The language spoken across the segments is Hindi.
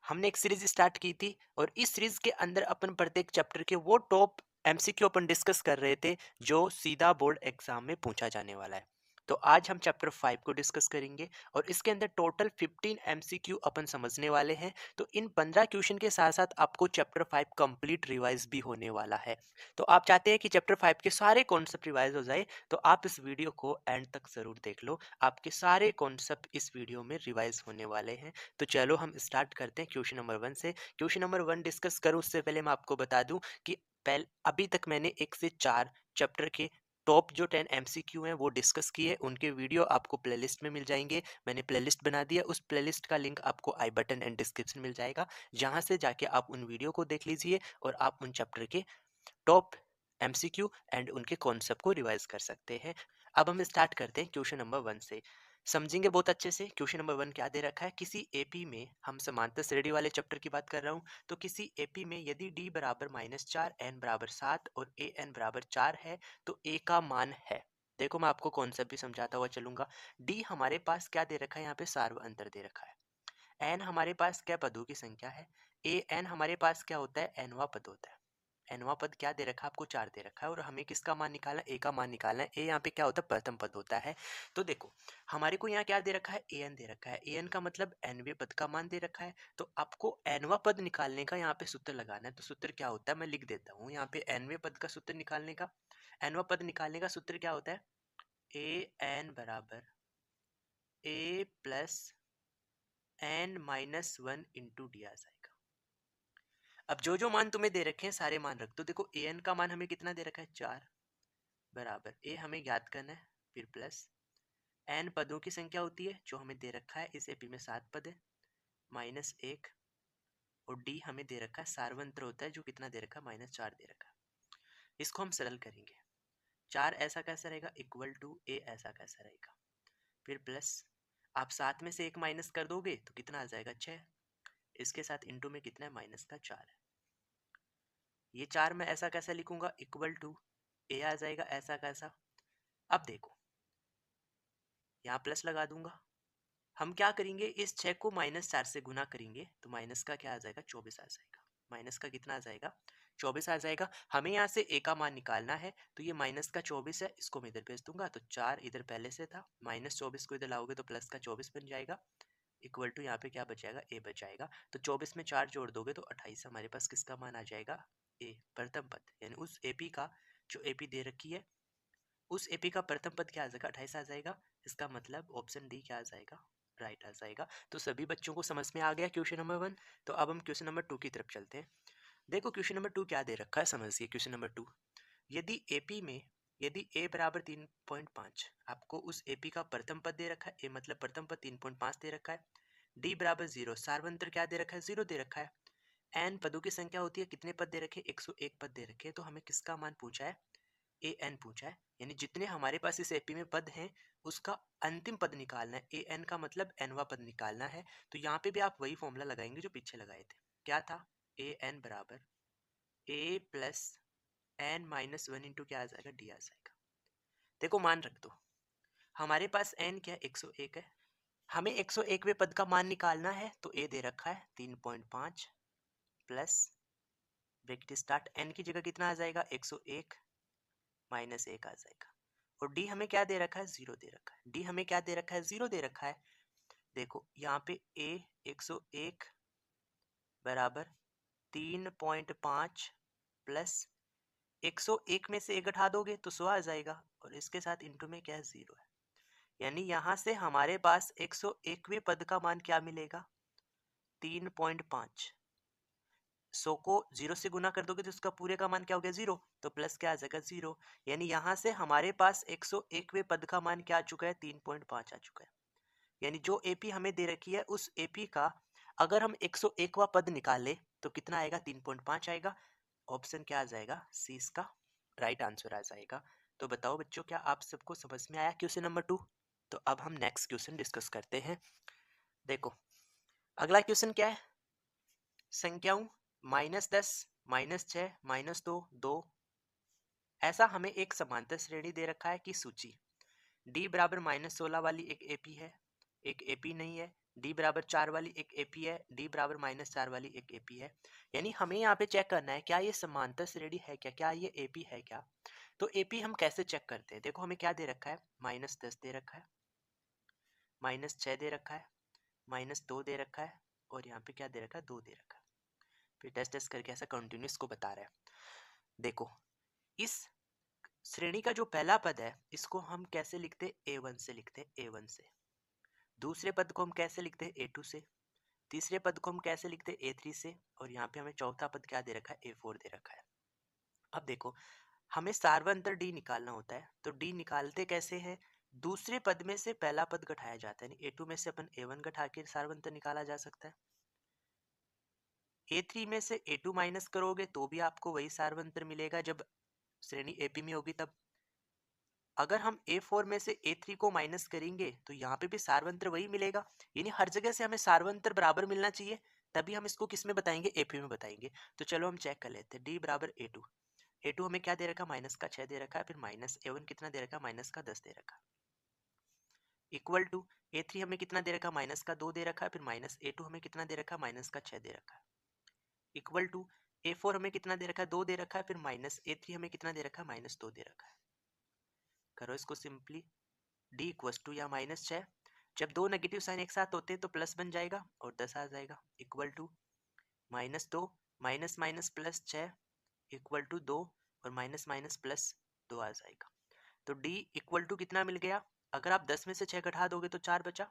हमने एक सीरीज स्टार्ट की थी और इस सीरीज के अंदर अपन प्रत्येक चैप्टर के वो टॉप एमसीक्यू अपन डिस्कस कर रहे थे जो सीधा बोर्ड एग्जाम में पूछा जाने वाला है। तो आज हम चैप्टर 5 को डिस्कस करेंगे और इसके अंदर टोटल 15 एमसीक्यू अपन समझने वाले हैं। तो इन 15 क्वेश्चन के साथ साथ आपको चैप्टर 5 कंप्लीट रिवाइज भी होने वाला है। तो आप चाहते हैं कि चैप्टर 5 के सारे कॉन्सेप्ट रिवाइज हो जाए, तो आप इस वीडियो को एंड तक जरूर देख लो। आपके सारे कॉन्सेप्ट इस वीडियो में रिवाइज होने वाले हैं। तो चलो हम स्टार्ट करते हैं क्वेश्चन नंबर 1 से। क्वेश्चन नंबर 1 डिस्कस करूं उससे पहले मैं आपको बता दूं कि पहले अभी तक मैंने 1 से 4 चैप्टर के टॉप जो 10 एमसीक्यू हैं वो डिस्कस किए। उनके वीडियो आपको प्लेलिस्ट में मिल जाएंगे। मैंने प्लेलिस्ट बना दिया, उस प्लेलिस्ट का लिंक आपको आई बटन एंड डिस्क्रिप्शन मिल जाएगा, जहां से जाके आप उन वीडियो को देख लीजिए और आप उन चैप्टर के टॉप एमसीक्यू एंड उनके कॉन्सेप्ट को रिवाइज कर सकते हैं। अब हम स्टार्ट करते हैं क्वेश्चन नंबर 1 से। समझेंगे बहुत अच्छे से। क्वेश्चन नंबर 1 क्या दे रखा है, किसी एपी में, हम समांतर श्रेणी वाले चैप्टर की बात कर रहा हूँ, तो किसी एपी में यदि डी बराबर -4 एन बराबर 7 और ए एन बराबर 4 है तो ए का मान है। देखो मैं आपको कॉन्सेप्ट भी समझाता हुआ चलूंगा। डी हमारे पास क्या दे रखा है, यहाँ पे सार्व अंतर दे रखा है। एन हमारे पास क्या पदों की संख्या है, ए एन हमारे पास क्या होता है, एनवा पद होता है। एनवा पद क्या दे रखा है, आपको 4 दे रखा है और हमें किसका मान निकालना है, ए का मान निकालना है। ए यहाँ पे क्या होता है, प्रथम पद होता है। तो देखो हमारे को यहाँ क्या दे रखा है, ए एन दे रखा है। ए एन का मतलब एनवे पद का मान दे रखा है। तो आपको एनवा पद निकालने का यहाँ पे सूत्र लगाना है। तो सूत्र क्या होता है, मैं लिख देता हूँ यहाँ पे। एनवे पद का सूत्र निकालने का, एनवा पद निकालने का सूत्र क्या होता है, ए एन बराबर A plus N minus 1 into D आ जाएगा। अब जो जो मान तुम्हें दे रखे हैं सारे मान रख दो। देखो ए एन का मान हमें कितना दे रखा है, 4 बराबर ए हमें ज्ञात करना है, फिर प्लस एन पदों की संख्या होती है जो हमें दे रखा है, इस एपी में 7 पद है, -1 और डी हमें दे रखा है सार्वंत्र होता है जो कितना दे रखा है, -4 दे रखा है। इसको हम सरल करेंगे। 4 ऐसा कैसा रहेगा, इक्वल टू ए ऐसा कैसा रहेगा, फिर प्लस आप 7 में से 1 माइनस कर दोगे तो कितना आ जाएगा, 6। इसके साथ इंटू में कितना है, -4 है। ये 4 मैं ऐसा कैसा लिखूंगा, इक्वल टू ए आ जाएगा ऐसा कैसा। अब देखो यहाँ प्लस लगा दूंगा। हम क्या करेंगे, इस 6 को -4 से गुना करेंगे तो माइनस का क्या आ जाएगा, 24 आ जाएगा। माइनस का कितना आ जाएगा, 24 आ जाएगा। हमें यहाँ से ए का मान निकालना है, तो ये माइनस का 24 है, इसको मैं इधर भेज दूंगा। तो 4 इधर पहले से था, -24 को इधर लाओगे तो प्लस का 24 बन जाएगा, इक्वल टू यहाँ पे क्या बचाएगा, ए बचाएगा। तो 24 में 4 जोड़ दोगे तो 28। हमारे पास किसका मान आ जाएगा, ए प्रथम पद, यानी उस एपी का जो एपी दे रखी है उस एपी का प्रथम पद क्या आ जाएगा, 28 आ जाएगा। इसका मतलब ऑप्शन डी क्या आ जाएगा, राइट आ जाएगा। तो सभी बच्चों को समझ में आ गया क्वेश्चन नंबर 1। तो अब हम क्वेश्चन नंबर 2 की तरफ चलते हैं। देखो क्वेश्चन नंबर 2 क्या दे रखा है, समझिए क्वेश्चन नंबर 2। यदि एपी में यदि ए बराबर 3.5, आपको उस एपी का प्रथम पद दे रखा है, ए मतलब प्रथम पद 3.5 दे रखा है। डी बराबर 0, सार्वंत्र क्या दे रखा है, 0 दे रखा है। एन पदों की संख्या होती है, कितने पद दे रखे, 101 पद दे रखे हैं। तो हमें किसका मान पूछा है, ए एन पूछा है, यानी जितने हमारे पास इस एपी में पद हैं उसका अंतिम पद निकालना है। ए एन का मतलब एनवा पद निकालना है। तो यहाँ पे भी आप वही फॉर्मूला लगाएंगे जो पीछे लगाए थे। क्या था, ए एन बराबर A plus N minus 1 into क्या आ जाएगा, डी आ जाएगा। देखो मान रख दो, हमारे पास एन क्या है, 101 है। हमें 101वें पद का मान निकालना है, तो ए दे रखा है 3.5 प्लस ब्रैकेट स्टार्ट, एन की जगह कितना आ जाएगा, 101 -1 आ जाएगा। और डी हमें क्या दे रखा है, 0 दे रखा है। डी हमें क्या दे रखा है, 0 दे रखा है। देखो यहाँ पे ए 101 बराबर 3.5 प्लस 101 में से एक घटा दोगे तो 100 आ जाएगा, और इसके साथ इंटू में क्या है, 0 है। यानी यहाँ से हमारे पास 101वें पद का मान क्या मिलेगा, 3.5। 100 को 0 से गुना कर दोगे तो उसका पूरे का मान क्या हो गया, 0। तो प्लस क्या आ जाएगा, 0। यानी यहाँ से हमारे पास 101वें पद का मान क्या आ चुका है, 3.5 आ चुका है। यानी जो एपी हमें दे रखी है उस एपी का अगर हम 101वां पद निकाले तो कितना आएगा, 3.5 आएगा। ऑप्शन क्या आ जाएगा, सी इसका राइट आंसर आ जाएगा। तो बताओ बच्चों, क्या आप सबको समझ में आया क्वेश्चन नंबर 2। तो अब हम नेक्स्ट क्वेश्चन डिस्कस करते हैं। देखो अगला क्वेश्चन क्या है, संख्याओं -10 -6 -2 2, ऐसा हमें एक समांतर श्रेणी दे रखा है कि सूची डी बराबर -16 वाली एक एपी है, एक एपी नहीं है, डी बराबर 4 वाली एक एपी है, डी बराबर -4 वाली एक एपी है। यानी हमें यहाँ पे चेक करना है क्या ये समांतर श्रेणी है, क्या ये एपी है क्या। तो एपी हम कैसे चेक करते हैं, देखो हमें क्या दे रखा है, -10 दे रखा है, -6 दे रखा है, -2 दे रखा है, और यहाँ पे क्या दे रखा है, 2 दे रखा है। फिर टेस्ट करके ऐसा कंटिन्यूस को बता रहा है। देखो इस श्रेणी का जो पहला पद है इसको हम कैसे लिखते हैं, a1 से लिखते हैं, a1 से। दूसरे पद को हम कैसे लिखते हैं, a2 से। तीसरे पद को हम कैसे लिखते हैं, a3 से। और यहाँ पे हमें चौथा पद क्या दे रखा है, a4 दे रखा है। अब देखो हमें सार्वंतर d निकालना होता है, तो d निकालते कैसे हैं, दूसरे पद में से पहला पद घटाया जाता है। a2 में से अपन a1 घटा के सार्वंतर निकाला जा सकता है। a3 में से a2 माइनस करोगे तो भी आपको वही सार्वंतर मिलेगा जब श्रेणी AP में होगी तब। अगर हम A4 में से A3 को माइनस करेंगे तो यहाँ पे भी सार्वंतर वही मिलेगा। यानी हर जगह से हमें सार्वंतर बराबर मिलना चाहिए, तभी हम इसको किस में बताएंगे, AP में बताएंगे। तो चलो हम चेक कर लेते हैं, D बराबर A2। A2 हमें क्या दे रखा है, -6 दे रखा है, फिर -A1 कितना दे रखा है, -10 दे रखा है। इक्वल टू A3 हमें कितना दे रखा है, -2 दे रखा है, फिर -A2 हमें कितना दे रखा है, -6 दे रखा है। इक्वल टू A4 हमें कितना दे रखा है, 2 दे रखा है, फिर -A3 हमें कितना दे रखा है, -2 दे रखा है। करो इसको सिंपली, d इक्वल टू या -6, जब दो नेगेटिव साइन एक साथ होते हैं तो प्लस बन जाएगा और 10 आ जाएगा। Equal to -2 minus minus plus 6 equal to 2 और माइनस माइनस प्लस 2 आ जाएगा। तो d इक्वल टू कितना मिल गया, अगर आप 10 में से 6 घटा दोगे तो 4 बचा।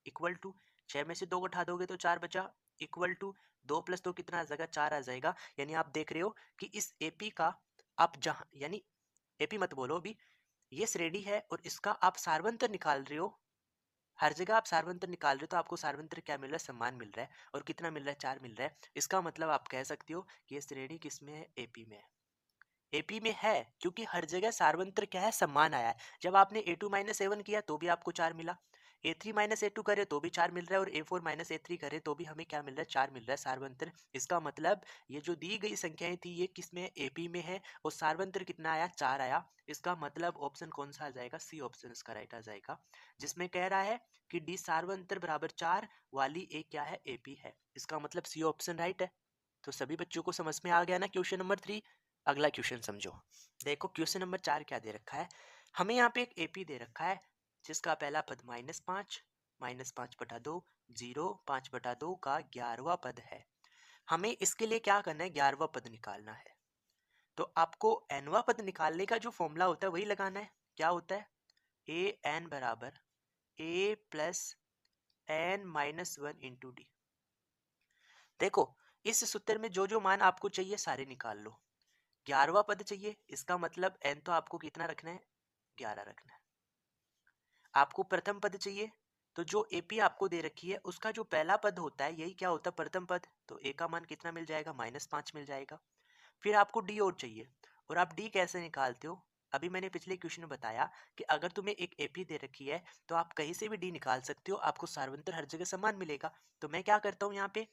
इक्वल टू 6 में से 2 घटा दोगे तो 4 बचा। इक्वल टू 2 + 2 कितना आ जाएगा, 4 आ जाएगा। यानी आप देख रहे हो कि इस एपी का आप जहां, यानी एपी मत बोलो अभी, ये श्रेणी है और इसका आप सार्वंतर निकाल रहे हो। हर जगह आप सार्वंतर निकाल रहे हो तो आपको सार्वंतर क्या मिल रहा है, समान मिल रहा है। और कितना मिल रहा है, 4 मिल रहा है। इसका मतलब आप कह सकते हो कि ये श्रेणी किस में है, एपी में है। एपी में है क्योंकि हर जगह सार्वंतर क्या है, समान आया है। जब आपने A2 माइनस A1 किया तो भी आपको 4 मिला, A3 माइनस A2 करे तो भी 4 मिल रहा है, और A4 माइनस A3 करे तो भी हमें क्या मिल रहा है, 4 मिल रहा है सार्वंतर। इसका मतलब ये जो दी गई संख्याएं थी ये किस में है, एपी में है, और सार्वंतर कितना आया, 4 आया। इसका मतलब ऑप्शन कौन सा आ जाएगा, सी ऑप्शन इसका राइट आ जाएगा, जिसमें कह रहा है कि डी सार्वंतर बराबर 4 वाली ए क्या है, एपी है। इसका मतलब सी ऑप्शन राइट है। तो सभी बच्चों को समझ में आ गया ना क्वेश्चन नंबर 3। अगला क्वेश्चन समझो। देखो क्वेश्चन नंबर 4 क्या दे रखा है, हमें यहाँ पे एक एपी दे रखा है जिसका पहला पद -5, -5/2, 0, 5/2 का 11वां पद है। हमें इसके लिए क्या करना है, 11वां पद निकालना है। तो आपको nवां पद निकालने का जो फॉर्मूला होता है वही लगाना है। क्या होता है, ए एन बराबर a plus n minus 1 into D. देखो इस सूत्र में जो जो मान आपको चाहिए सारे निकाल लो। 11वां पद चाहिए, इसका मतलब n तो आपको कितना रखना है, 11 रखना है। आपको प्रथम पद चाहिए, तो जो एपी आपको दे रखी है उसका जो पहला पद होता है यही क्या होता है, प्रथम पद। तो ए का मान कितना मिल जाएगा, -5 मिल जाएगा। फिर आपको डी और चाहिए, और आप डी कैसे निकालते हो, अभी मैंने पिछले क्वेश्चन में बताया कि अगर तुम्हें एक एपी दे रखी है तो आप कहीं से भी डी निकाल सकते हो, आपको सार्वंतर हर जगह समान मिलेगा। तो मैं क्या करता हूँ, यहाँ पे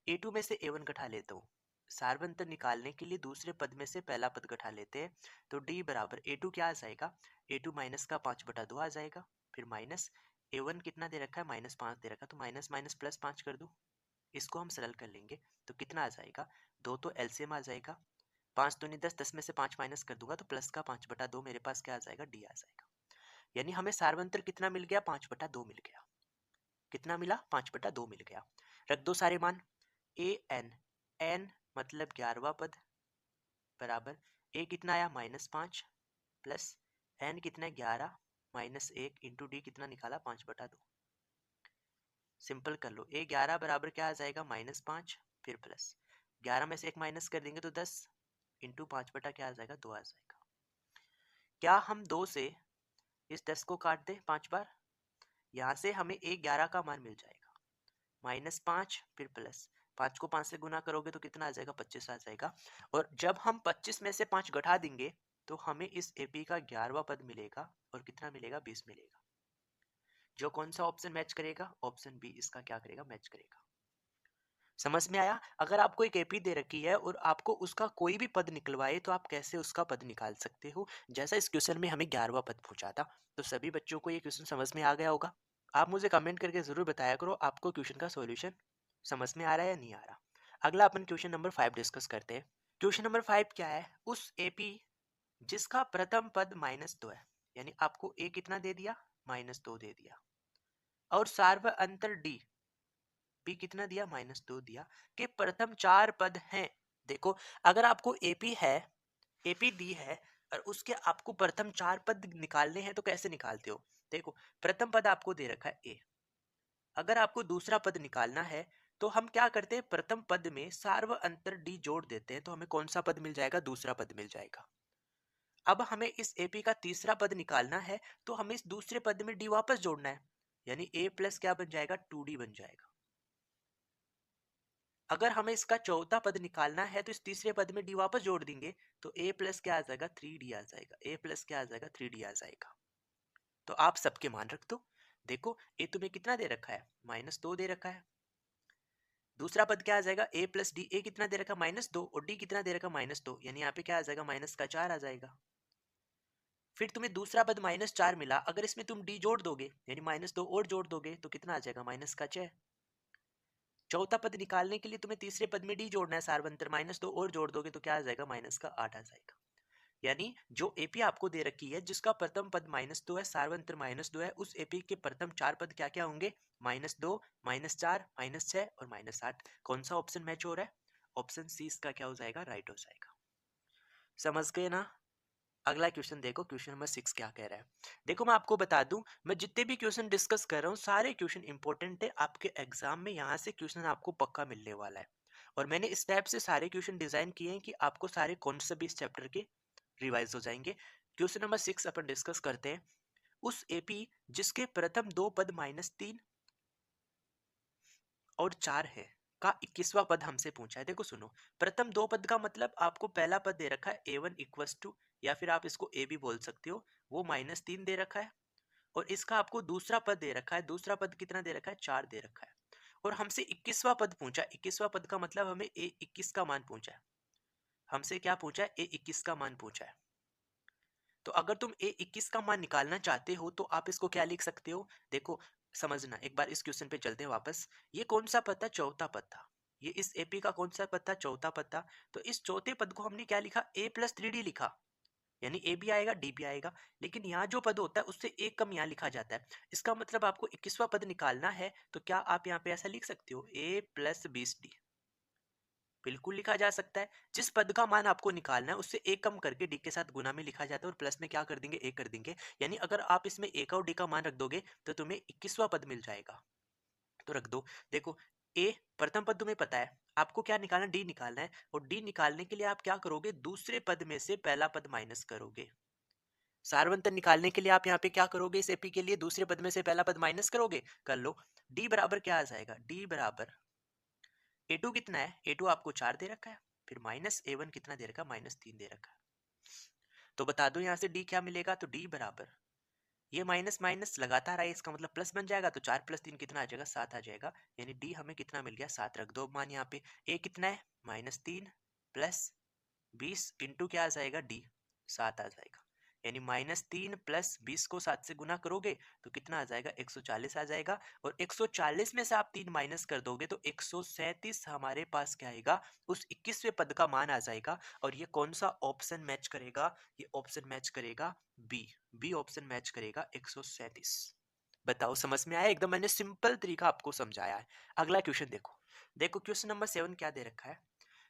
A2 में से A1 घटा लेता हूँ। सार्वंतर निकालने के लिए दूसरे पद में से पहला पद घटा लेते हैं। तो D बराबर A2 क्या आ जाएगा, A2 माइनस का 5/2 आ जाएगा। फिर माइनस A1 कितना दे रखा है, -5 दे रखा है, तो माइनस माइनस प्लस 5 कर दूं। इसको हम सरल कर लेंगे तो कितना आ जाएगा, 2 तो एलसीएम आ जाएगा, 5 दूनी 10, 10 में से 5 माइनस कर दूंगा तो प्लस का 5/2 मेरे पास क्या आ जाएगा, डी आ जाएगा। यानी हमें सार्वंतर कितना मिल गया, 5/2 मिल गया। कितना मिला, 5/2 मिल गया। रख दो सारे मान, ए एन, एन मतलब 11वां पद बराबर ए कितना आया, -5 प्लस एन कितना है, 11 -1 इंटू डी कितना निकाला, 5/2। सिंपल कर लो, ए 11 बराबर क्या आ जाएगा, -5 फिर प्लस 11 में से 1 माइनस कर देंगे तो 10 इंटू 5 क्या आ जाएगा, 2 आ जाएगा। क्या हम 2 से इस 10 को काट दें 5 बार, यहाँ से हमें ए 11 का मान मिल जाएगा, -5 फिर प्लस 5 को 5 से गुना करोगे तो कितना आ जाएगा, 25 आ जाएगा। और जब हम 25 में से 5 घटा देंगे तो हमें इस एपी का 11वां पद मिलेगा, और कितना मिलेगा, 20 मिलेगा। जो कौन सा ऑप्शन मैच करेगा, ऑप्शन बी इसका क्या करेगा, मैच करेगा। समझ में आया। अगर आपको एक एपी दे रखी है और आपको उसका कोई भी पद निकलवाए तो आप कैसे उसका पद निकाल सकते हो, जैसा इस क्वेश्चन में हमें 11वां पद पूछा था। तो सभी बच्चों को ये क्वेश्चन समझ में आ गया होगा। आप मुझे कमेंट करके जरूर बताया करो आपको क्वेश्चन का सॉल्यूशन समझ में आ रहा है या नहीं आ रहा। अगला अपन क्वेश्चन नंबर 5 डिस्कस करते हैं। क्वेश्चन नंबर 5 क्या है, उस एपी जिसका प्रथम पद -2 है, यानी आपको ए कितना दे दिया, -2 दे दिया, और सार्व अंतर डी भी कितना दिया, -2 दिया, के प्रथम 4 पद हैं। देखो, अगर आपको एपी है, एपी दी है और उसके आपको प्रथम 4 पद निकालने हैं तो कैसे निकालते हो। देखो, प्रथम पद आपको दे रखा है ए, अगर आपको दूसरा पद निकालना है तो हम क्या करते हैं, प्रथम पद में सार्व अंतर डी जोड़ देते हैं, तो हमें कौन सा पद मिल जाएगा, दूसरा पद मिल जाएगा। अब हमें इस एपी का तीसरा पद निकालना है तो हमें इस दूसरे पद में डी वापस जोड़ना है, यानी ए प्लस क्या बन जाएगा, 2d बन जाएगा। अगर हमें इसका चौथा पद निकालना है तो इस तीसरे पद में डी वापस जोड़ देंगे, तो ए प्लस क्या आ जाएगा, 3d आ जाएगा, ए प्लस क्या आ जाएगा, 3d आ जाएगा। तो आप सबके मान रख दो। देखो, ए तुम्हें कितना दे रखा है, -2 दे रखा है, दूसरा पद क्या आ जाएगा, ए प्लस डी, ए कितना दे रखा, -2, और डी कितना दे रखा, -2, यानी यहाँ पे क्या आ जाएगा, -4 आ जाएगा। फिर तुम्हें दूसरा पद -4 मिला, अगर इसमें तुम डी जोड़ दोगे यानी -2 और जोड़ दोगे तो कितना आ जाएगा, -6। चौथा पद निकालने के लिए तुम्हें तीसरे पद में डी जोड़ना है, सार्वंतर, -2 और जोड़ दोगे तो क्या आ जाएगा, -8 आ जाएगा। यानी जो एपी आपको दे रखी है जिसका प्रथम पद -2 है, सार्वंतर -2 है, उस एपी के प्रथम 4 पद क्या क्या होंगे, -2, -4, -6 और -8। कौन सा ऑप्शन मैच हो रहा है, ऑप्शन सी इसका क्या हो जाएगा, राइट हो जाएगा। समझ गए ना। अगला क्वेश्चन देखो, क्वेश्चन नंबर 6 क्या कह रहा है। देखो, मैं आपको बता दूं, मैं जितने भी क्वेश्चन डिस्कस कर रहा हूँ सारे क्वेश्चन इंपॉर्टेंट है, आपके एग्जाम में यहाँ से क्वेश्चन आपको पक्का मिलने वाला है। और मैंने इस टाइप से सारे क्वेश्चन डिजाइन किए हैं कि आपको सारे कॉन्सेप्ट भी इस चैप्टर के रिवाइज हो जाएंगे। क्वेश्चन नंबर 6 अपन डिस्कस करते हैं। उस एपी जिसके प्रथम 2 पद -3 और 4 है का 21वां पद हमसे पूछा है। देखो सुनो, प्रथम 2 पद का मतलब आपको पहला पद दे रखा है a1 इक्वस टू, या फिर आप इसको a भी बोल सकते हो, वो -3 दे रखा है, और इसका आपको दूसरा पद दे रखा है, दूसरा पद कितना दे रखा है, 4 दे रखा है, और हमसे 21वां पद पूछा। 21वां पद का मतलब हमें a21 का मान पूछा है, हमसे क्या पूछा है, a21 का मान पूछा है। तो अगर तुम a21 का मान निकालना चाहते हो तो आप इसको क्या लिख सकते हो, देखो समझना, एक बार इस क्वेश्चन पे चलते हैं वापस। ये कौन सा पद था, चौथा पद था, ये इस एपी का कौन सा पद था, चौथा पद था। तो इस चौथे पद को हमने क्या लिखा, a प्लस 3d लिखा, यानी ए भी आएगा डी भी आएगा, लेकिन यहाँ जो पद होता है उससे एक कम यहाँ लिखा जाता है। इसका मतलब आपको 21वां पद निकालना है, तो क्या आप यहाँ पे ऐसा लिख सकते हो, a प्लस 20d, बिल्कुल लिखा जा सकता है। जिस पद का मान आपको निकालना है उससे एक कम करके डी के साथ गुना में लिखा जाता है, और प्लस में क्या कर देंगे, ए कर देंगे। यानी अगर आप इसमें ए का और डी का मान रख दोगे तो तुम्हें 21वां पद मिल जाएगा, तो रख दो। देखो, ए प्रथम पद तुम्हें पता है, आपको क्या निकालना, डी निकालना है, और डी निकालने के लिए आप क्या करोगे, दूसरे पद में से पहला पद माइनस करोगे। सारवंतर निकालने के लिए आप यहाँ पे क्या करोगे, इस एपी के लिए दूसरे पद में से पहला पद माइनस करोगे, कर लो। डी बराबर क्या आ जाएगा, डी बराबर A2 कितना है, A2 आपको 4 दे रखा है, फिर -A1 कितना दे रखा है, -3 दे रखा है। तो बता दो यहाँ से D क्या मिलेगा, तो D बराबर, ये माइनस माइनस लगातार आए, इसका मतलब प्लस बन जाएगा, तो 4 + 3 कितना आ जाएगा, 7 आ जाएगा। यानी D हमें कितना मिल गया, 7 रख दो मान यहाँ पे। A कितना है, -3 प्लस 20 इंटू क्या आ जाएगा, D 7 आ जाएगा। यानी -3 प्लस 20 को 7 से गुना करोगे तो कितना आ जाएगा, 140 आ जाएगा, और 140 में से आप 3 माइनस कर दोगे तो 137 हमारे पास क्या आएगा, उस 21वें पद का मान आ जाएगा। और ये कौन सा ऑप्शन मैच करेगा, ये ऑप्शन मैच करेगा बी, बी ऑप्शन मैच करेगा 137। बताओ समझ में आया, एकदम मैंने सिंपल तरीका आपको समझाया है। अगला क्वेश्चन देखो, देखो क्वेश्चन नंबर 7 क्या दे रखा है।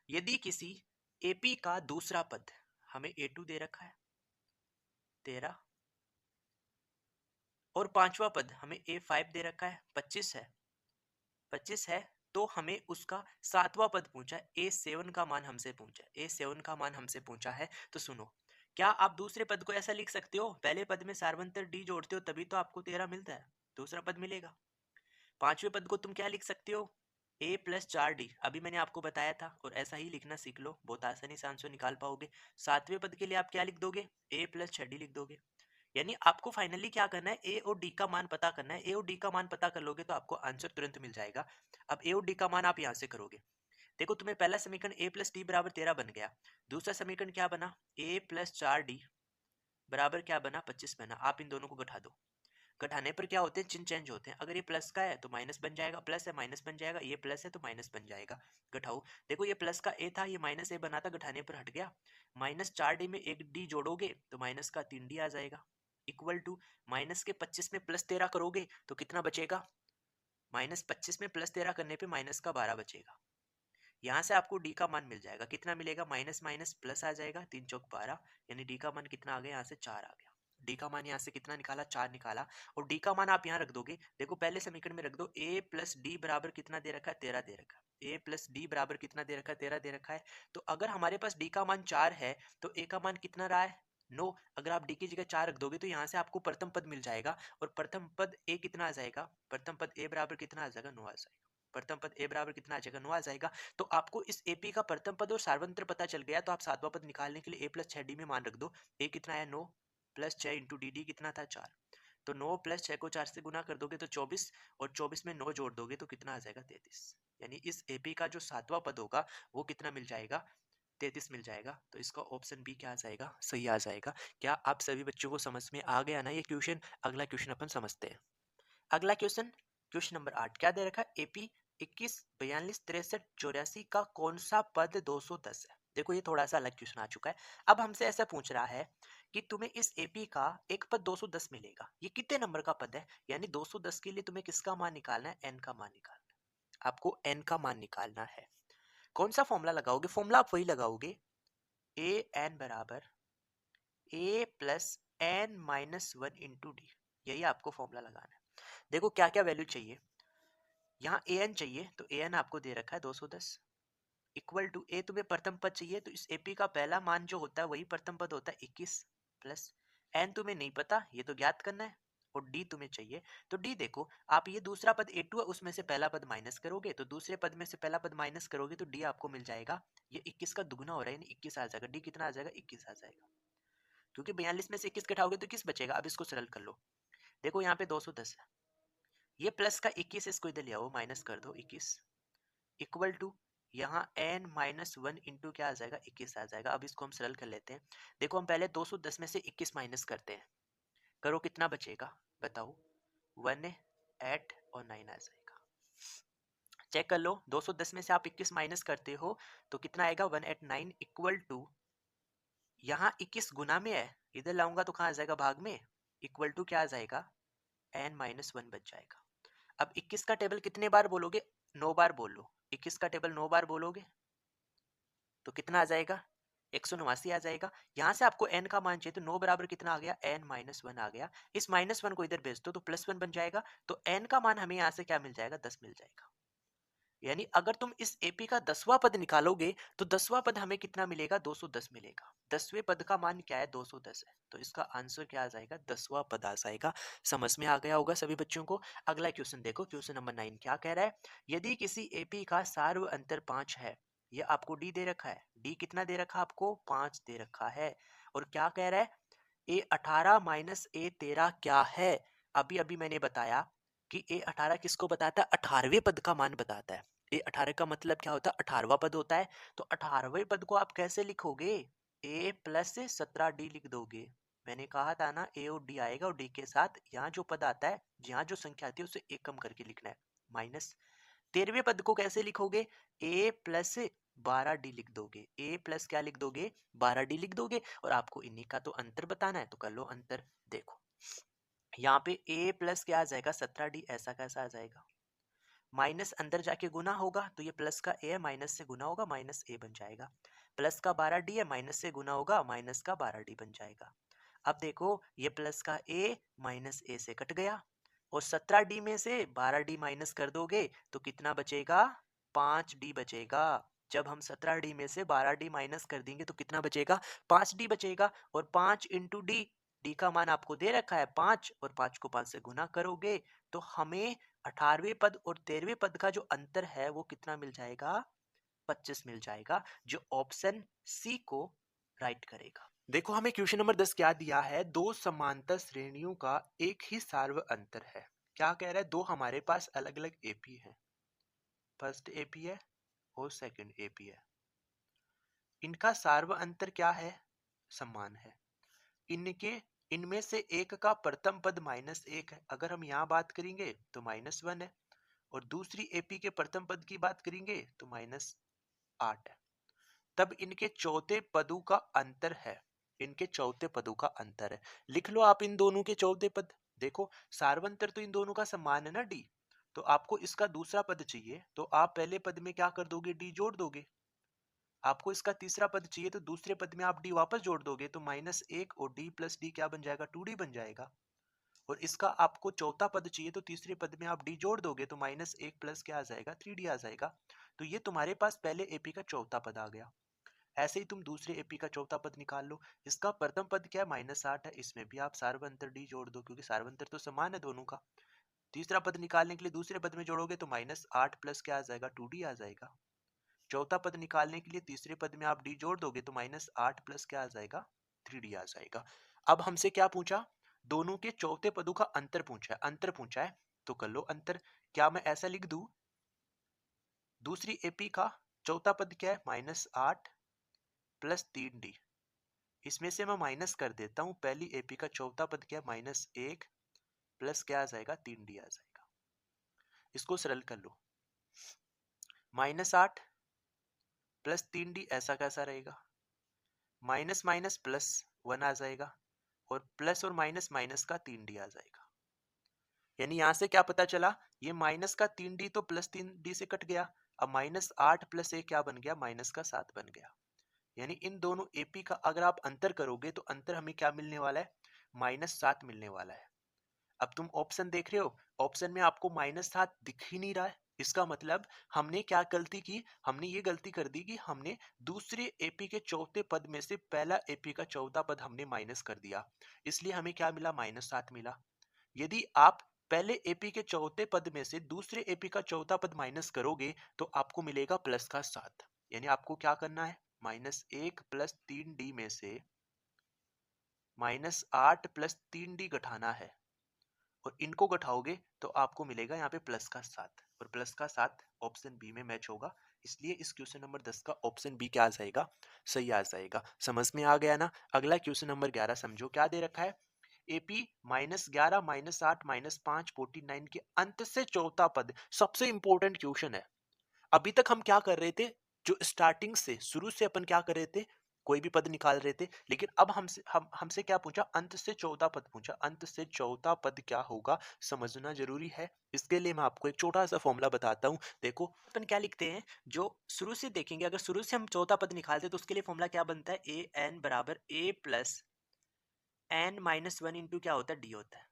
यदि किसी एपी का दूसरा पद, हमें A2 दे रखा है 13, और पांचवा पद हमें A5 दे रखा है 25 है, 25 है, तो हमें उसका सातवां पद पूछा है, A7 का मान हमसे पूछा है, A7 का मान हमसे पूछा है। तो सुनो, क्या आप दूसरे पद को ऐसा लिख सकते हो, पहले पद में सार्वंतर डी जोड़ते हो तभी तो आपको 13 मिलता है, दूसरा पद मिलेगा। पांचवें पद को तुम क्या लिख सकते हो, a प्लस 4d, अभी मैंने आपको बताया था, और ऐसा ही लिखना सीख लो, बहुत आसानी से आंसर निकाल पाओगे। सातवें पद के लिए आप क्या लिख दोगे, a प्लस 6d लिख दोगे। यानी आपको फाइनली क्या करना है, ए और डी का मान पता करना है। ए और डी का मान पता कर लोगे तो आपको आंसर तुरंत मिल जाएगा। अब ए और डी का मान आप यहाँ से करोगे। देखो, तुम्हें पहला समीकरण a प्लस डी बराबर 13 बन गया, दूसरा समीकरण क्या बना, a प्लस 4d बराबर क्या बना, 25 बना। आप इन दोनों को घटा दो, घटाने पर क्या होते हैं, चिन्ह चेंज होते हैं। अगर ये प्लस का है तो माइनस बन जाएगा, प्लस है माइनस बन जाएगा, ये प्लस है तो माइनस बन जाएगा। घटाओ, देखो ये प्लस का ए था, ये माइनस ए बना था, घटाने पर हट गया। माइनस 4d में एक डी जोड़ोगे तो माइनस का 3d आ जाएगा। इक्वल टू माइनस के 25 में प्लस 13 करोगे तो कितना बचेगा, माइनस 25 में प्लस 13 करने पे माइनस का 12 बचेगा। यहाँ से आपको डी का मान मिल जाएगा, कितना मिलेगा, माइनस माइनस प्लस आ जाएगा, 3 चौक 12, यानी डी का मान कितना आ गया, यहाँ से 4 आ गया। डी का मान यहाँ से कितना निकाला, 4 निकाला। और डी का मान आप यहाँ रख दोगे, देखो पहले समीकरण में रख दो, ए प्लस डी बराबर कितना दे रखा है, 13 दे रखा है। ए प्लस डी बराबर कितना दे रखा है, 13 दे रखा है। तो अगर हमारे पास डी का मान 4 है तो ए का मान कितना रहा है, 9। अगर आप डी की जगह 4 रख दोगे तो यहाँ से आपको प्रथम पद मिल जाएगा, और प्रथम पद ए कितना आ जाएगा, प्रथम पद ए बराबर कितना आ जाएगा, 9 आ जाएगा। प्रथम पद ए बराबर कितना आ जाएगा, 9 आ जाएगा। तो आपको इस एपी का प्रथम पद और सार्वंत्र पता चल गया। तो आप सातवां पद निकालने के लिए ए प्लस 6d में मान रख दो। ए कितना है, 9 प्लस 6 इंटू डी, डी कितना था, 4। तो 9 प्लस 6 को 4 से गुना कर दोगे तो 24, और 24 में 9 जोड़ दोगे तो कितना आ जाएगा, 33। यानी इस एपी का जो सातवां पद होगा वो कितना मिल जाएगा, 33 मिल जाएगा। तो इसका ऑप्शन बी क्या आ जाएगा, सही आ जाएगा। क्या आप सभी बच्चों को समझ में आ गया ना ये क्वेश्चन। अगला क्वेश्चन अपन समझते हैं। अगला क्वेश्चन, क्वेश्चन नंबर 8, क्या दे रखा है, एपी 21 42 63 84 का कौन सा पद 210 है। देखो ये थोड़ा सा अलग क्वेश्चन आ चुका है। अब हमसे ऐसा पूछ रहा है कि तुम्हें इस एपी का एक पद 210 मिलेगा, ये कितने नंबर का पद है, यानी 210 के लिए तुम्हें किसका मान निकालना है, एन का मान निकालना है। आपको एन का मान निकालना है। कौन सा फॉर्मूला लगाओगे, फॉर्मूला आप वही लगाओगे, ए एन बराबर A plus N minus 1 into D, यही आपको फॉर्मूला लगाना है। देखो क्या क्या वैल्यू चाहिए, यहाँ ए एन चाहिए, तो ए एन आपको दे रखा है 210, इक्वल टू ए तुम्हें प्रथम पद चाहिए, तो इस एपी का पहला मान जो होता है वही प्रथम पद होता है 21, प्लस एन तुम्हें नहीं पता, ये तो ज्ञात करना है, और डी तुम्हें चाहिए। तो डी देखो, आप ये दूसरा पद ए टू है उसमें से पहला पद माइनस करोगे, तो दूसरे पद में से पहला पद माइनस करोगे तो डी आपको मिल जाएगा, ये 21 का दुगना हो रहा है, यानी 21 आ जाएगा। डी कितना आ जाएगा, 21 आ जाएगा, क्योंकि 42 में से 21 घटाओगे तो किस बचेगा। अब इसको सरल कर लो, देखो यहाँ पे 210 है, ये प्लस का 21, इसको इधर ले आओ, माइनस कर दो 21, इक्वल टू यहाँ n माइनस 1 इंटू क्या आ जाएगा, 21 आ जाएगा। अब इसको हम सरल कर लेते हैं। देखो हम पहले 210 में से 21 माइनस करते हैं, करो कितना बचेगा, बताओ, 1 8 और 9 आ जाएगा। चेक कर लो, 210 में से आप 21 माइनस करते हो तो कितना आएगा, 189 इक्वल टू, यहाँ 21 गुना में है, इधर लाऊंगा तो कहाँ आ जाएगा, भाग में, इक्वल टू क्या आ जाएगा, n माइनस 1 बच जाएगा। अब 21 का टेबल कितने बार बोलोगे, 9 बार बोल लो। 21 का टेबल 9 बार बोलोगे तो कितना आ जाएगा, 189 आ जाएगा। यहाँ से आपको n का मान चाहिए, तो 9 बराबर कितना आ गया, n माइनस 1 आ गया। इस माइनस 1 को इधर भेज दो तो प्लस 1 बन जाएगा। तो n का मान हमें यहाँ से क्या मिल जाएगा, 10 मिल जाएगा। यानी अगर तुम इस एपी का 10वां पद निकालोगे तो 10वां पद हमें कितना मिलेगा, 210 मिलेगा। 10वें पद का मान क्या है, 210 है, तो इसका आंसर क्या आ जाएगा, 10वां पद आ जाएगा। समझ में आ गया होगा सभी बच्चों को। अगला क्वेश्चन देखो, क्वेश्चन नंबर 9 क्या कह रहा है, यदि किसी एपी का सार्व अंतर 5 है, ये आपको डी दे रखा है, डी कितना दे रखा है आपको, 5 दे रखा है, और क्या कह रहा है, ए 18 माइनस ए 13 क्या है। अभी अभी मैंने बताया कि ए 18 किसको बताता है, 18वें पद का मान बताता है। ए 18 का मतलब क्या होता है, 18वां पद होता है। तो 18वें पद को आप कैसे लिखोगे, ए प्लस 17d लिख दोगे। मैंने कहा था ना, ए और डी आएगा, और डी के साथ यहाँ जो पद आता है, यहाँ जो संख्या आती है उसे एक कम करके लिखना है, माइनस। 13वें पद को कैसे लिखोगे, ए प्लस 12d लिख दोगे, ए प्लस क्या लिख दोगे, 12d लिख दोगे। और आपको इन्हीं का तो अंतर बताना है, तो कर लो अंतर। देखो यहाँ पे a प्लस क्या आ जाएगा, 17d, ऐसा कैसा आ जाएगा, माइनस अंदर जाके गुना होगा तो ये प्लस का a है, माइनस से गुना होगा, माइनस a बन जाएगा। प्लस का 12d है, माइनस से गुना होगा, माइनस का 12d बन जाएगा। अब देखो ये प्लस का a माइनस a से कट गया, और 17d में से 12d माइनस कर दोगे तो कितना बचेगा, 5d बचेगा। जब हम 17d में से 12d माइनस कर देंगे तो कितना बचेगा, 5d बचेगा। और 5 इंटू डी, डी का मान आपको दे रखा है 5, और 5 को 5 से गुना करोगे तो हमें 18वें पद और 13वें पद का जो अंतर है वो कितना मिल जाएगा, 25 मिल जाएगा, जो ऑप्शन सी को राइट करेगा। देखो हमें क्वेश्चन नंबर 10 क्या दिया है, दो समांतर श्रेणियों का एक ही सार्व अंतर है। क्या कह रहा है, दो हमारे पास अलग अलग एपी है, फर्स्ट एपी है और सेकंड एपी है, इनका सार्व अंतर क्या है, समान है। इनके इनमें से एक का प्रथम पद -1 है, अगर हम यहाँ बात करेंगे तो -1 है, और दूसरी एपी के प्रथम पद की बात करेंगे तो -8 है। तब इनके चौथे पदों का अंतर है, इनके चौथे पदों का अंतर है। लिख लो आप इन दोनों के चौथे पद। देखो सार्वंतर तो इन दोनों का समान है ना डी, तो आपको इसका दूसरा पद चाहिए तो आप पहले पद में क्या कर दोगे, डी जोड़ दोगे। आपको इसका तीसरा पद चाहिए तो दूसरे पद में आप डी वापस जोड़ दोगे, तो -1 और डी प्लस डी क्या बन जाएगा, 2d बन जाएगा। और इसका आपको चौथा पद चाहिए तो तीसरे पद में आप डी जोड़ दोगे तो -1 प्लस क्या आ जाएगा, 3d आ जाएगा। तो ये तुम्हारे पास पहले एपी का चौथा पद आ गया। ऐसे ही तुम दूसरे एपी का चौथा पद निकाल लो। इसका प्रथम पद क्या है, -8 है, इसमें भी आप सार्वंतर डी जोड़ दो क्योंकि सार्वंतर तो समान है दोनों का। तीसरा पद निकालने के लिए दूसरे पद में जोड़ोगे तो -8 प्लस क्या आ जाएगा, 2d आ जाएगा। चौथा पद निकालने के लिए तीसरे पद में आप डी जोड़ दोगे तो -8 प्लस क्या आ जाएगा, 3d आ जाएगा। अब हमसे क्या पूछा, दोनों के चौथे पदों का अंतर पूछा है, अंतर पूछा है तो कर लो अंतर। क्या मैं ऐसा लिख दूं, दूसरी एपी का चौथा पद क्या है, -8 प्लस 3d। इसमें से मैं माइनस कर देता हूं, पहली एपी का चौथा पद क्या है, -1 प्लस क्या आ जाएगा, 3d आ जाएगा। इसको सरल कर लो, -8 प्लस 3d ऐसा कैसा रहेगा, माइनस माइनस प्लस 1 आ जाएगा, और प्लस और माइनस माइनस का 3d आ जाएगा। यानी यहां से क्या पता चला, ये माइनस का 3d तो प्लस 3d से कट गया। अब -8 प्लस 1 क्या बन गया, -7 बन गया। यानी इन दोनों एपी का अगर आप अंतर करोगे तो अंतर हमें क्या मिलने वाला है, -7 मिलने वाला है। अब तुम ऑप्शन देख रहे हो, ऑप्शन में आपको -7 दिख ही नहीं रहा है। इसका मतलब हमने क्या गलती की, हमने ये गलती कर दी कि हमने दूसरे एपी के चौथे पद में से पहला एपी का चौथा पद हमने माइनस कर दिया, इसलिए हमें क्या मिला, -7 मिला। यदि आप पहले एपी के चौथे पद में से दूसरे एपी का चौथा पद माइनस करोगे तो आपको मिलेगा +7। यानी आपको क्या करना है, -1 प्लस 3d में से -8 प्लस 3d घटाना है, और इनको घटाओगे तो आपको मिलेगा यहाँ पे +7, और +7 ऑप्शन बी में मैच होगा। इसलिए इस क्वेश्चन नंबर 10 का ऑप्शन बी क्या आ जाएगा, सही आ जाएगा। समझ में आ गया ना। अगला क्वेश्चन नंबर 11 समझो, क्या दे रखा है, एपी -11 -8 -5 49 के अंत से चौथा पद। सबसे इंपॉर्टेंट क्वेश्चन है। अभी तक हम क्या कर रहे थे, जो स्टार्टिंग से शुरू से अपन क्या कर रहे थे, कोई भी पद निकाल रहे थे, लेकिन अब हमसे क्या पूछा, अंत से चौथा पद पूछा। अंत से चौथा पद क्या होगा समझना जरूरी है। इसके लिए मैं आपको एक छोटा सा फॉर्मूला बताता हूँ। देखो अपन क्या लिखते हैं, जो शुरू से देखेंगे, अगर शुरू से हम चौथा पद निकालते हैं तो उसके लिए फॉर्मूला क्या बनता है, ए एन बराबर A plus N minus 1 into क्या होता है, डी होता है।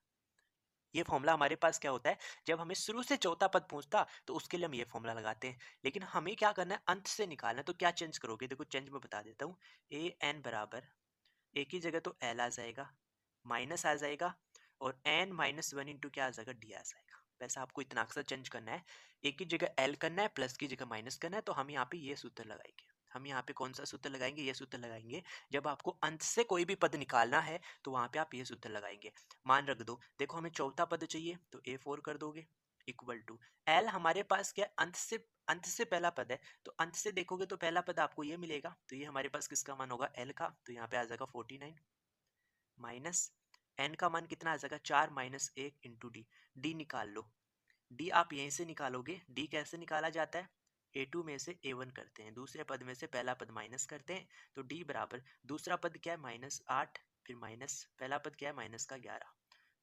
ये फॉर्मूला हमारे पास क्या होता है, जब हमें शुरू से चौथा पद पूछता तो उसके लिए हम ये फॉर्मूला लगाते हैं। लेकिन हमें क्या करना है, अंत से निकालना है, तो क्या चेंज करोगे, देखो चेंज मैं बता देता हूँ। ए एन बराबर ए की जगह तो एल आ जाएगा, माइनस आ जाएगा, और एन -1 इंटू क्या आ जाएगा, डी आ जाएगा। वैसा आपको इतना अक्सर चेंज करना है, ए की जगह एल करना है, प्लस की जगह माइनस करना है। तो हम यहाँ पे ये सूत्र लगाएंगे, हम यहाँ पे कौन सा सूत्र लगाएंगे, ये सूत्र लगाएंगे। जब आपको अंत से कोई भी पद निकालना है तो वहां पे आप ये सूत्र लगाएंगे। मान रख दो, देखो हमें चौथा पद चाहिए तो A4 कर दोगे, इक्वल टू एल हमारे पास क्या है, अंत से पहला पद है, तो अंत से देखोगे तो पहला पद आपको ये मिलेगा, तो ये हमारे पास किसका मान होगा, एल का। तो यहाँ पे आ जाएगा 49 माइनस एन का मान कितना आ जाएगा, 4 माइनस 1 इंटू डी। डी निकाल लो, डी आप यहीं से निकालोगे। डी कैसे निकाला जाता है, A2 में से A1 करते हैं, दूसरे पद में से पहला पद माइनस करते हैं। तो डी बराबर दूसरा पद क्या है, -8, फिर माइनस पहला पद क्या है, माइनस का 11।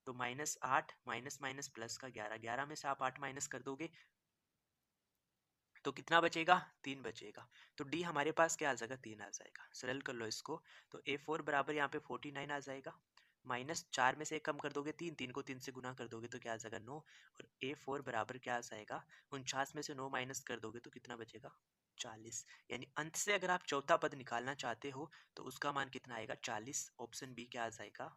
तो -8 माइनस माइनस प्लस का 11, 11 में से आप 8 माइनस कर दोगे तो कितना बचेगा, 3 बचेगा। तो डी हमारे पास क्या आ जाएगा, 3 आ जाएगा। सरल कर लो इसको, तो A4 बराबर यहाँ पे 49 आ जाएगा, माइनस 4 में से एक कम कर दोगे 3, 3 को 3 से गुना कर दोगे तो क्या आ जाएगा 9, और A4 बराबर क्या आ जाएगा, 49 में से 9 माइनस कर दोगे तो कितना बचेगा, 40। यानी अंत से अगर आप चौथा पद निकालना चाहते हो तो उसका मान कितना आएगा, 40। ऑप्शन बी क्या आ जाएगा,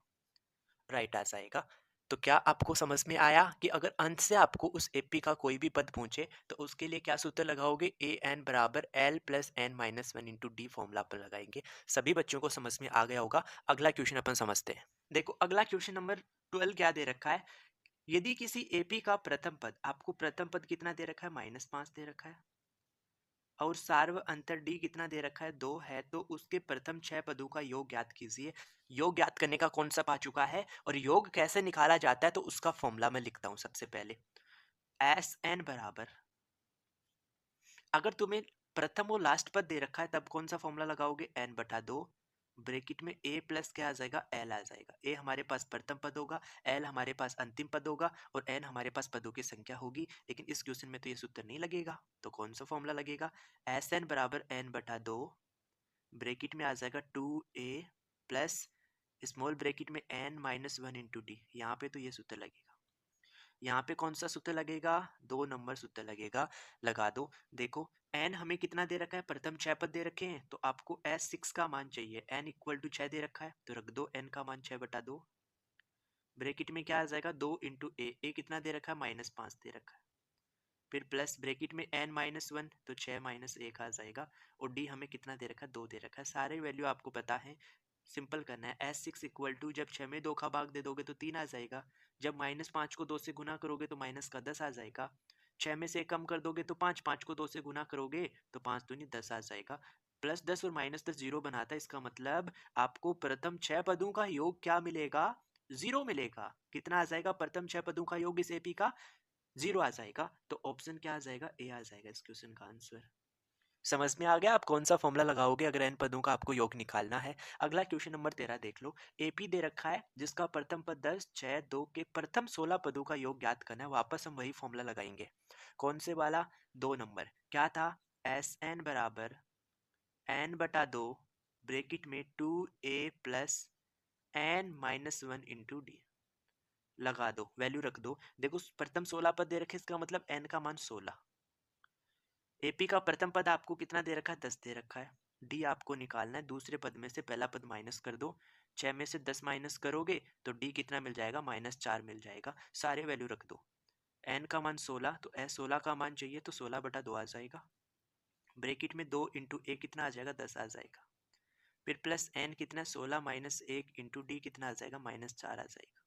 राइट आ जाएगा। तो क्या आपको समझ में आया कि अगर अंत से आपको उस एपी का कोई भी पद पूछे तो उसके लिए क्या सूत्र लगाओगे, ए एन बराबर L plus N minus 1 into D formula पर लगाएंगे। सभी बच्चों को समझ में आ गया होगा। अगला क्वेश्चन अपन समझते हैं। देखो अगला क्वेश्चन नंबर 12 क्या दे रखा है, यदि किसी एपी का प्रथम पद, आपको प्रथम पद कितना दे रखा है, -5 दे रखा है, और सार्व अंतर डी कितना दे रखा है 2 है, तो उसके प्रथम 6 पदों का योग ज्ञात कीजिए। योग ज्ञात करने का कॉन्सेप्ट आ चुका है और योग कैसे निकाला जाता है तो उसका फॉर्मूला मैं लिखता हूं सबसे पहले। एस एन बराबर, अगर तुम्हें प्रथम और लास्ट पद दे रखा है तब कौन सा फॉर्मूला लगाओगे, एन बटा दो, ब्रेकेट में ए प्लस क्या आ जाएगा, एल आ जाएगा। ए हमारे पास प्रथम पद होगा, एल हमारे पास अंतिम पद होगा और एन हमारे पास पदों की संख्या होगी। लेकिन इस क्वेश्चन में तो ये सूत्र नहीं लगेगा, तो कौन सा फॉर्मूला लगेगा, एस एन बराबर एन बटा दो, ब्रेकेट में आ जाएगा 2a प्लस स्मॉल ब्रेकेट में n माइनस 1 इंटू डी। यहाँ पे तो ये सूत्र लगेगा। यहाँ पे कौन सा सूत्र लगेगा, 2 नंबर सूत्र लगेगा, लगा दो। देखो n हमें कितना दे रखा है, प्रथम 6 पद दे रखे हैं, तो आपको s6 का मान चाहिए। n इक्वल टू 6 दे रखा है तो रख दो n का मान 6 बटा 2, ब्रेकेट में क्या आ जाएगा 2 इंटू ए कितना दे रखा है, -5 दे रखा है, फिर प्लस ब्रेकेट में n माइनस 1 तो 6 माइनस 1 आ जाएगा, और d हमें कितना दे रखा है, 2 दे रखा है। सारे वैल्यू आपको पता है, सिंपल करना है। S6 इक्वल टू, जब 6 में 2 का भाग दे दोगे तो 3 आ जाएगा, जब -5 को 2 से गुना करोगे तो माइनस का 10 आ जाएगा, 6 में से कम कर दोगे तो 5, 5 को 2 से गुना करोगे तो 5 दूनी 10 आ जाएगा। प्लस 10 और माइनस 10 जीरो बनाता है, इसका मतलब आपको प्रथम 6 पदों का योग क्या मिलेगा, 0 मिलेगा। कितना आ जाएगा प्रथम 6 पदों का योग इस एपी का, 0 आ जाएगा। तो ऑप्शन क्या आ जाएगा, ए आ जाएगा इस क्वेश्चन का आंसर। समझ में आ गया आप कौन सा फॉर्मूला लगाओगे अगर n पदों का आपको योग निकालना है। अगला क्वेश्चन नंबर 13 देख लो। एपी दे रखा है जिसका प्रथम पद 10, 6, 2 के प्रथम 16 पदों का योग ज्ञात करना है। वापस हम वही फॉर्मूला लगाएंगे। कौन से वाला, 2 नंबर। क्या था, एस एन बराबर एन बटा 2, ब्रेकेट में 2a plus N minus 1 into D. लगा दो, वैल्यू रख दो। देखो प्रथम 16 पद दे रखे, इसका मतलब n का मान 16। एपी का प्रथम पद आपको कितना दे रखा है, 10 दे रखा है। डी आपको निकालना है, दूसरे पद में से पहला पद माइनस कर दो, 6 में से 10 माइनस करोगे तो डी कितना मिल जाएगा, -4 मिल जाएगा। सारे वैल्यू रख दो। एन का मान 16, तो एस 16 का मान चाहिए तो 16 बटा 2 आ जाएगा। ब्रेकेट में 2 इंटू ए कितना आ जाएगा, 10 आ जाएगा। फिर प्लस एन कितना, 16 माइनस 1 इंटू डी कितना आ जाएगा, -4 आ जाएगा।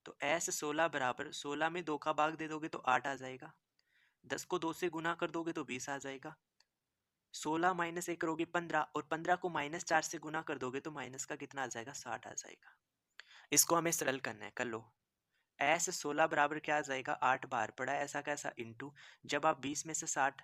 तो एस 16 बराबर, 16 में 2 का भाग दे दोगे तो 8 आ जाएगा, 10 को 2 से गुना कर दोगे तो 20 आ जाएगा, 16 माइनस 1 करोगे 15, और 15 को -4 से गुना कर दोगे तो माइनस का कितना आ जाएगा, 60 आ जाएगा। इसको हमें सरल करना है, कर लो। एस 16 बराबर क्या आ जाएगा, 8 बार पड़ा है ऐसा कैसा, इंटू, जब आप 20 में से 60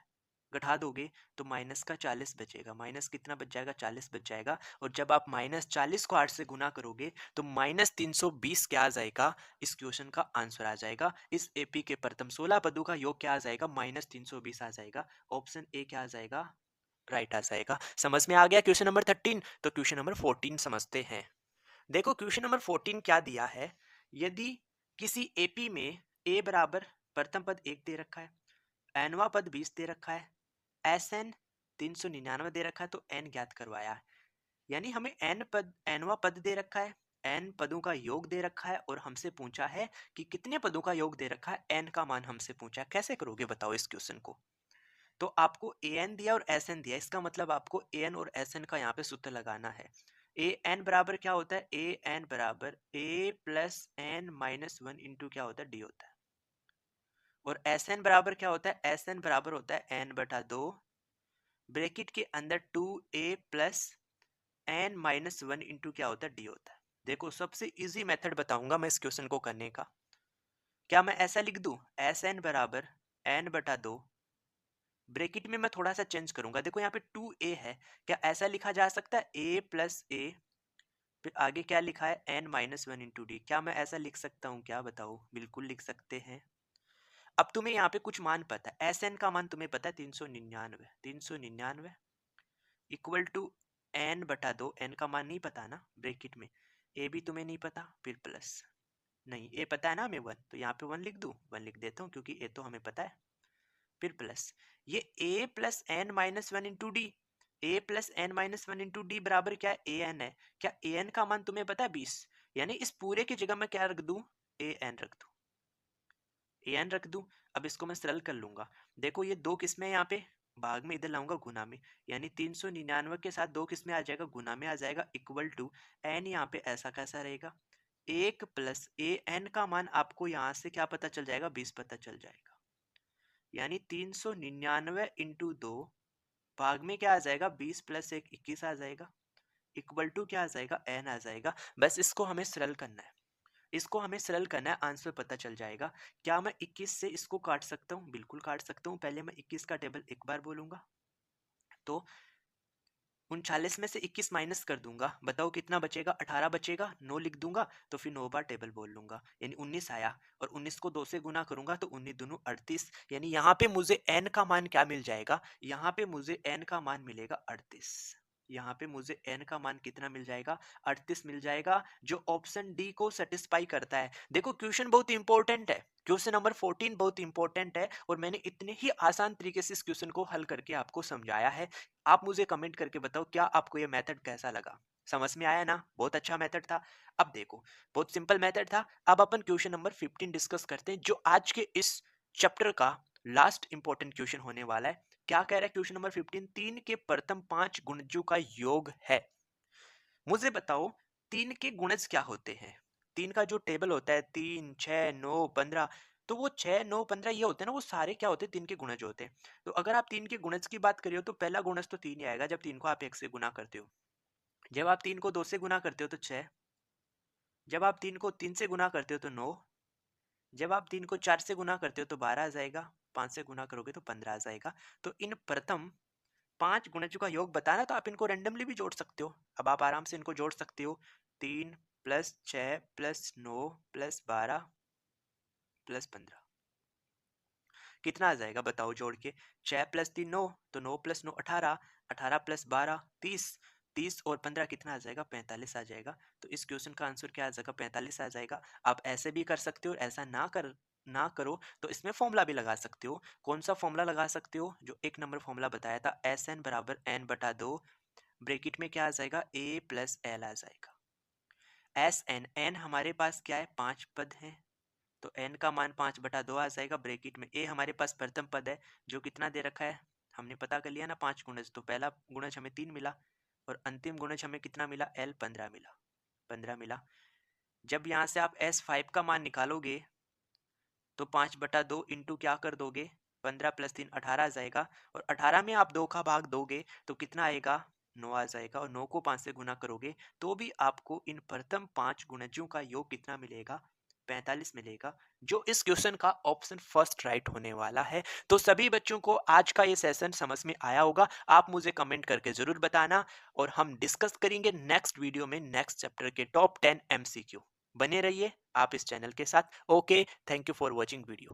घटा दोगे तो माइनस का 40 बचेगा, माइनस कितना बच जाएगा, 40 बच जाएगा। और जब आप -40 को 8 से गुना करोगे तो -320 क्या आ जाएगा, इस क्वेश्चन का आंसर आ जाएगा। इस एपी के प्रथम 16 पदों का योग क्या आ जाएगा, -320 आ जाएगा। ऑप्शन ए क्या आ जाएगा, राइट आ जाएगा। समझ में आ गया क्वेश्चन नंबर 13। तो क्वेश्चन नंबर 14 समझते हैं। देखो क्वेश्चन नंबर 14 क्या दिया है, यदि किसी एपी में ए बराबर प्रथम पद 1 दे रखा है, एनवा पद 20 दे रखा है, एस एन 399 दे रखा है, तो एन ज्ञात करवाया है। यानी हमें एन पद, एनवा पद दे रखा है, एन पदों का योग दे रखा है, और हमसे पूछा है कि कितने पदों का योग दे रखा है, एन का मान हमसे पूछा है। कैसे करोगे बताओ इस क्वेश्चन को। तो आपको ए एन दिया और एस एन दिया, इसका मतलब आपको ए एन और एस एन का यहाँ पे सूत्र लगाना है। ए एन बराबर क्या होता है, ए एन बराबर A plus N minus 1 into क्या होता है, डी होता है। और एस एन बराबर क्या होता है, एस एन बराबर होता है एन बटा 2, ब्रैकेट के अंदर 2a plus N minus 1 into क्या होता है, डी होता है। देखो सबसे इजी मेथड बताऊंगा मैं इस क्वेश्चन को करने का। क्या मैं ऐसा लिख दूं, एस एन बराबर एन बटा 2, ब्रैकेट में मैं थोड़ा सा चेंज करूंगा। देखो यहाँ पे 2a है, क्या ऐसा लिखा जा सकता है, a प्लस ए, फिर आगे क्या लिखा है, n माइनस 1 इंटू डी। क्या मैं ऐसा लिख सकता हूँ, क्या बताओ, बिल्कुल लिख सकते हैं। अब तुम्हें यहाँ पे कुछ मान पता है, एस एन का मान तुम्हें पता है 399, 399 इक्वल टू एन बटा 2, एन का मान नहीं पता ना, ब्रैकेट में ए भी तुम्हें नहीं पता, फिर प्लस, नहीं ए पता है ना हमें 1, तो यहाँ पे 1 लिख दूँ, 1 लिख देता हूँ क्योंकि ए तो हमें पता है, फिर प्लस ये a plus N minus 1 into D. A plus N minus 1 into D बराबर क्या है, ए एन है। क्या ए एन का मान तुम्हें पता है 20, यानी इस पूरे की जगह मैं क्या रख दूं, ए एन रख दूं, ए एन रख दूं। अब इसको मैं सरल कर लूंगा। देखो ये दो किस्में यहाँ पे भाग में, इधर लाऊंगा गुना में, यानी 399 के साथ दो किस्में आ जाएगा, गुना में आ जाएगा, इक्वल टू एन यहाँ पे ऐसा कैसा रहेगा, 1 प्लस ए एन का मान आपको यहाँ से क्या पता चल जाएगा, 20 पता चल जाएगा। यानी 399 इंटू 2 भाग में क्या आ जाएगा, 20 प्लस 1 21 आ जाएगा, इक्वल टू क्या आ जाएगा, n आ जाएगा। बस इसको हमें सरल करना है, इसको हमें सरल करना है, आंसर पता चल जाएगा। क्या मैं 21 से इसको काट सकता हूँ? बिल्कुल काट सकता हूँ। पहले मैं 21 का टेबल एक बार बोलूंगा, तो 39 में से 21 माइनस कर दूंगा, बताओ कितना बचेगा, 18 बचेगा। 9 लिख दूंगा तो फिर 9 बार टेबल बोल लूंगा, यानी 19 आया। और 19 को 2 से गुना करूंगा तो 19 दूनी 38, यानी यहाँ पे मुझे n का मान क्या मिल जाएगा, यहाँ पे मुझे n का मान मिलेगा 38। यहाँ पे मुझे n का मान कितना मिल जाएगा, 38 मिल जाएगा, जो ऑप्शन डी को सेटिस्फाई करता है। देखो क्वेश्चन बहुत इंपॉर्टेंट है, क्वेश्चन नंबर 14 बहुत इंपॉर्टेंट है, और मैंने इतने ही आसान तरीके से इस क्वेश्चन को हल करके आपको समझाया है। आप मुझे कमेंट करके बताओ क्या आपको ये मेथड कैसा लगा, समझ में आया ना? बहुत अच्छा मेथड था। अब देखो, बहुत सिंपल मेथड था। अब अपन क्वेश्चन नंबर 15 डिस्कस करते हैं, जो आज के इस चैप्टर का लास्ट इंपॉर्टेंट क्वेश्चन होने वाला है। क्या कह रहा है क्वेश्चन नंबर 15, 3 के प्रथम 5 गुणजों का योग है। मुझे बताओ 3 के गुणज क्या होते हैं। 3 का जो टेबल होता है, 3 6 9 15, तो वो 6 9 15 ये होते हैं ना, वो सारे क्या होते हैं, 3 के गुणज होते हैं। तो अगर आप 3 के गुणज की बात करिए तो पहला गुणज तो 3 ही आएगा जब 3 को आप 1 से गुना करते हो। जब आप 3 को 2 से गुना करते हो तो 6, जब आप 3 को 3 से गुना करते हो तो 9, जब आप 3 को 4 से गुना करते हो तो 12 आ जाएगा, 5 से गुना करोगे तो 15 आ जाएगा। तो इन प्रथम 5 गुणजों का योग बताना, तो आप इनको रैंडमली भी जोड़ सकते हो। अब आप आराम से इनको जोड़ सकते हो, 3 प्लस 6 प्लस 9 प्लस 12 प्लस 15, कितना आ जाएगा बताओ जोड़ के। 6 प्लस 3 9, तो 9 प्लस 9 18, 18 प्लस 12 30, 30 और 15 कितना आ जाएगा, 45 आ जाएगा। तो इस क्वेश्चन का आंसर क्या आ जाएगा, 45 आ जाएगा। आप ऐसे भी कर सकते हो, ऐसा ना करो तो इसमें फॉर्मूला भी लगा सकते हो। कौन सा फॉर्मूला लगा सकते हो, जो एक नंबर फॉर्मूला बताया था, एस एन बराबर एन बटा 2, ब्रेकेट में क्या आ जाएगा, ए प्लस एल आ जाएगा। एस एन, एन हमारे पास क्या है, 5 पद है, तो n का मान 5/2 आ जाएगा। ब्रेकेट में a हमारे पास प्रथम पद है, जो कितना दे रखा है, हमने पता कर लिया ना, 5 गुणज। तो पहला गुणज हमें 3 मिला, और अंतिम गुणज हमें कितना मिला, l 15 मिला, 15 मिला। जब यहाँ से आप s5 का मान निकालोगे तो 5/2 इंटू क्या कर दोगे, 15 प्लस 3 18 आ जाएगा, और 18 में आप 2 का भाग दोगे तो कितना आएगा, 9 आ जाएगा, और 9 को 5 से गुना करोगे तो भी आपको इन प्रथम 5 गुणजों का योग कितना मिलेगा, 45 मिलेगा, जो इस क्वेश्चन का ऑप्शन फर्स्ट राइट होने वाला है। तो सभी बच्चों को आज का ये सेशन समझ में आया होगा, आप मुझे कमेंट करके जरूर बताना, और हम डिस्कस करेंगे नेक्स्ट वीडियो में नेक्स्ट चैप्टर के टॉप 10 एमसीक्यू। बने रहिए आप इस चैनल के साथ। Okay, thank you for watching video.